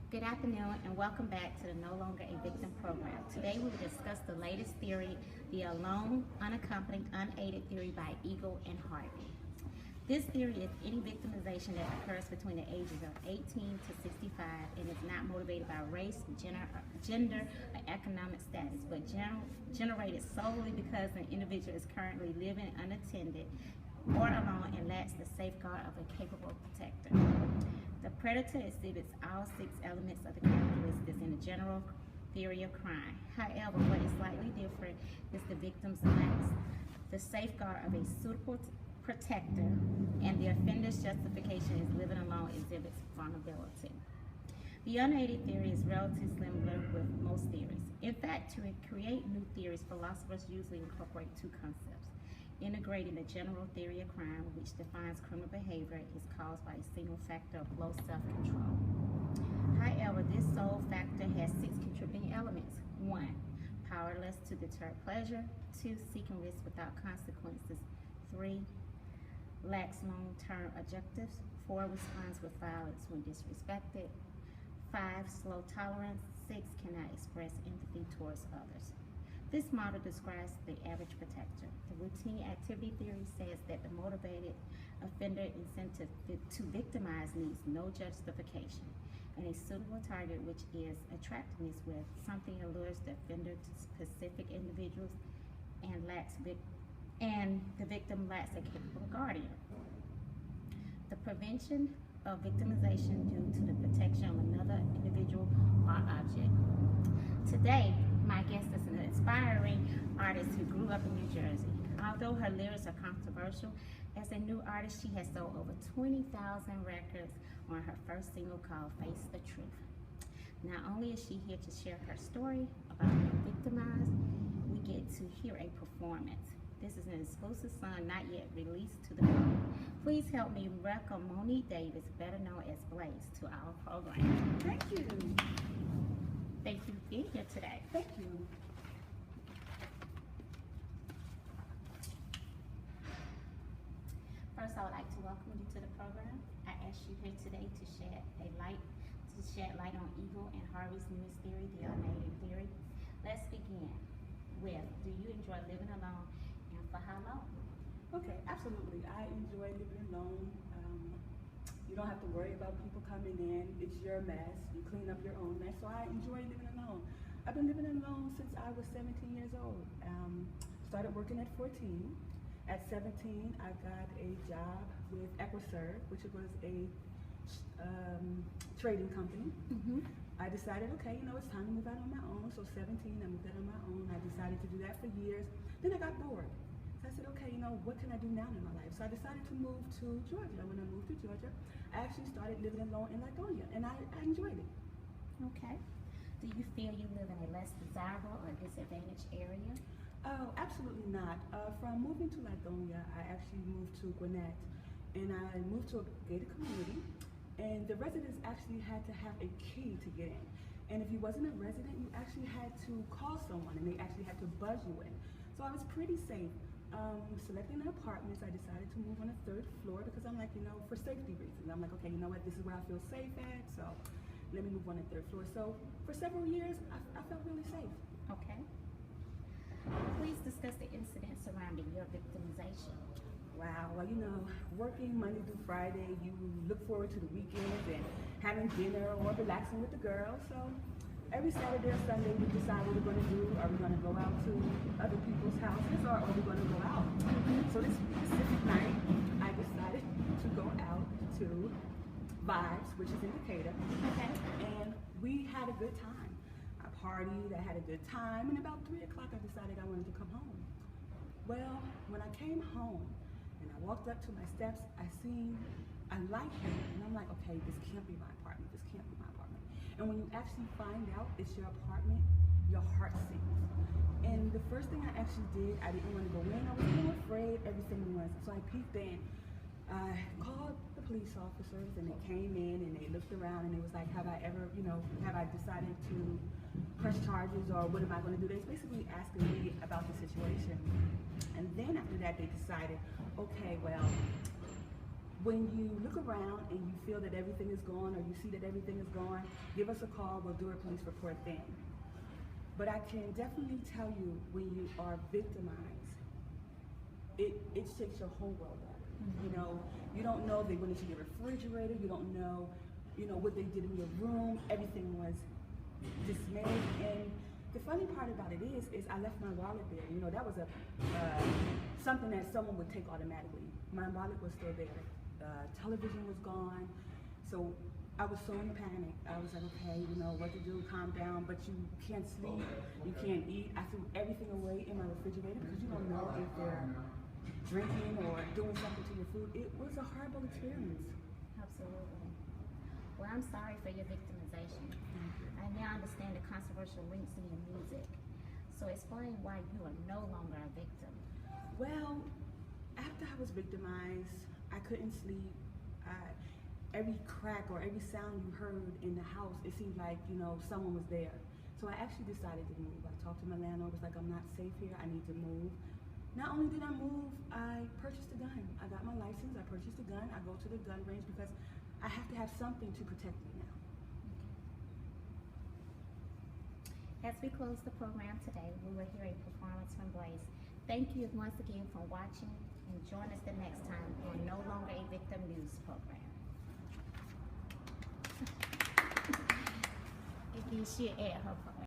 Good afternoon and welcome back to the No Longer a Victim program. Today we will discuss the latest theory, the alone, unaccompanied, unaided theory by Eagle and Harvey. This theory is any victimization that occurs between the ages of 18 to 65 and is not motivated by race, gender, or economic status, but generated solely because an individual is currently living unattended or alone and lacks the safeguard of a capable protector. The predator exhibits all 6 elements of the characteristics in the general theory of crime. However, what is slightly different is the victim's lacks the safeguard of a suitable protector, and the offender's justification is living alone exhibits vulnerability. The unaided theory is relatively similar with most theories. In fact, to create new theories, philosophers usually incorporate 2 concepts. Integrating the general theory of crime, which defines criminal behavior, is caused by a single factor of low self-control. However, this sole factor has 6 contributing elements. 1. Powerless to deter pleasure. 2. Seeking risk without consequences. 3. Lacks long-term objectives. 4. Responds with violence when disrespected. 5. Slow tolerance. 6. Cannot express empathy towards others. This model describes the average protector. The routine activity theory says that the motivated offender incentive to victimize needs no justification, and a suitable target, which is attractiveness with something allures the offender to specific individuals and the victim lacks a capable guardian. The prevention of victimization due to the protection of another individual or object. Today, my guest is an aspiring artist who grew up in New Jersey. Although her lyrics are controversial, as a new artist, she has sold over 20,000 records on her first single called Face the Truth. Not only is she here to share her story about being victimized, we get to hear a performance. This is an exclusive song not yet released to the public. Please help me welcome Monique Davis, better known as Blaze, to our program. Thank you. Thank you for being here today. Thank you. First, I would like to welcome you to the program. I asked you here today to shed light on Eagle and Harvey's newest theory, the unaided theory. Let's begin with, do you enjoy living alone, and for how long? Okay, absolutely. I enjoy living alone. You don't have to worry about people coming in. It's your mess. You clean up your own mess. So I enjoy living alone. I've been living alone since I was 17 years old. Started working at 14. At 17, I got a job with Equiserve, which was a trading company. I decided, okay, it's time to move out on my own. So 17, I moved out on my own. I decided to do that for years. Then I got bored. So I said, okay, what can I do now in my life? So I decided to move to Georgia. When I moved to Georgia, I actually started living alone in Lithonia, and I enjoyed it. Okay. Do you feel you live in a less desirable or disadvantaged area? Oh, absolutely not. From moving to Lithonia, I actually moved to Gwinnett, and I moved to a gated community, and the residents actually had to have a key to get in. And if you wasn't a resident, you actually had to call someone, and they actually had to buzz you in. So I was pretty safe. Selecting the apartments, I decided to move on the 3rd floor because I'm like, for safety reasons. I'm like, okay, you know what, this is where I feel safe at, so let me move on the 3rd floor. So for several years, I felt really safe. Okay. Please discuss the incidents surrounding your victimization. Wow, well, working Monday through Friday, you look forward to the weekends and having dinner or relaxing with the girls. So every Saturday or Sunday, we decide what we're going to do. Are we going to go out to other people's houses, or are we going to go out? So this specific night, I decided to go out to Vibes, which is in Decatur. Okay. And we had a good time. I partied, I had a good time, and about 3 o'clock, I decided I wanted to come home. Well, when I came home and I walked up to my steps, I seen a light here, and I'm like, okay, this can't be my apartment. This can't be my apartment. And when you actually find out it's your apartment, your heart sinks. And the first thing I actually did, I didn't want to go in. I was a little afraid everything was. So I peeked in. I called the police officers, and they came in and they looked around, and it was like, have I ever, have I decided to press charges, or what am I going to do? They was basically asking me about the situation. And then after that, they decided, okay, well, When you look around and you feel that everything is gone or you see that everything is gone, give us a call. We'll do a police report then. But I can definitely tell you, when you are victimized, it shakes your whole world up. You know, you don't know they went into your refrigerator. You don't know, what they did in your room. Everything was dismayed. And the funny part about it is I left my wallet there. That was something that someone would take automatically. My wallet was still there. Television was gone. So I was so in panic. I was like, okay, what to do, calm down, but you can't sleep, you can't eat. I threw everything away in my refrigerator because you don't know if they're drinking or doing something to your food. It was a horrible experience. Absolutely. Well, I'm sorry for your victimization. I now understand the controversial links in your music. So explain why you are no longer a victim. Well, after I was victimized, I couldn't sleep. Every crack or every sound you heard in the house, it seemed like, someone was there. So I actually decided to move. I talked to my landlord, was like, I'm not safe here, I need to move. Not only did I move, I purchased a gun. I got my license, I purchased a gun, I go to the gun range because I have to have something to protect me now. As we close the program today, we will hear a performance from Blaze. Thank you once again for watching, and join us the next time on No Longer a Victim News program. If you should add her program.